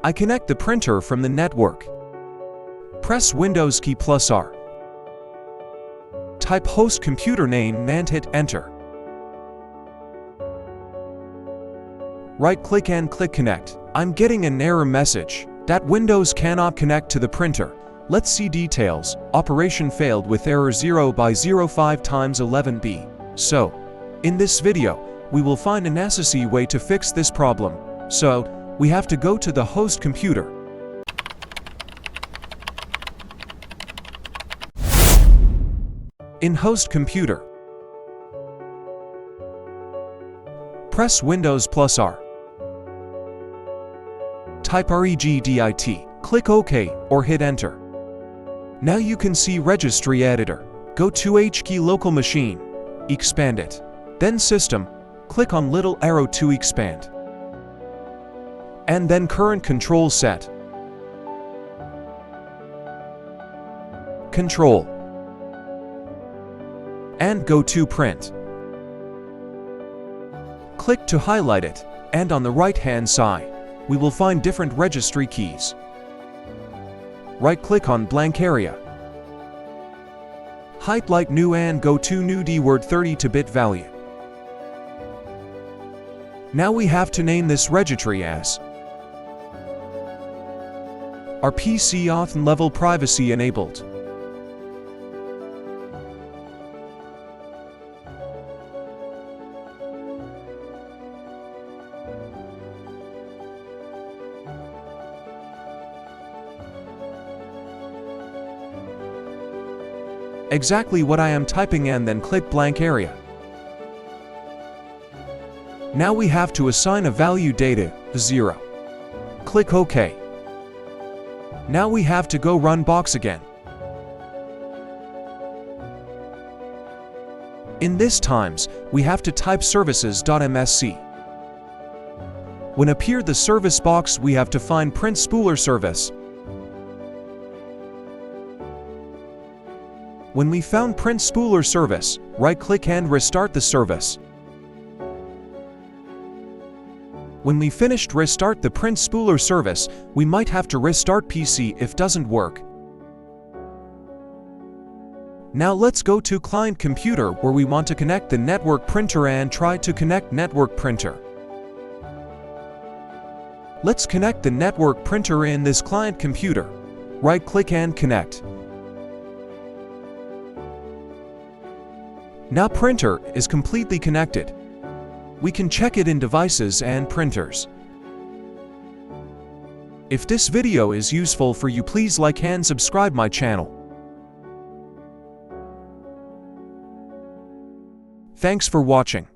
I connect the printer from the network. Press Windows key +R. Type host computer name and hit Enter. Right-click and click Connect. I'm getting an error message that Windows cannot connect to the printer. Let's see details. Operation failed with error 0x05 times 11B. So, in this video, we will find a necessary way to fix this problem. So, we have to go to the host computer. In host computer, press Windows +R. Type regedit, click OK or hit Enter. Now you can see Registry Editor. Go to HKey local machine, expand it. Then System, click on little arrow to expand. And then CurrentControlSet. Control. And go to Print. Click to highlight it, and on the right-hand side, we will find different registry keys. Right-click on blank area. Highlight New and go to New D-word 32-bit value. Now we have to name this registry as our PC auth level privacy enabled. Exactly what I am typing and then click blank area. Now we have to assign a value data, 0. Click OK. Now we have to go run box again. In this times, we have to type services.msc. When appear the service box, we have to find print spooler service. When we found print spooler service, right-click and restart the service. When we finished restart the print spooler service, we might have to restart PC if doesn't work. Now let's go to client computer where we want to connect the network printer and try to connect network printer. Let's connect the network printer in this client computer. Right-click and connect. Now printer is completely connected. We can check it in devices and printers. If this video is useful for you, please like and subscribe my channel. Thanks for watching.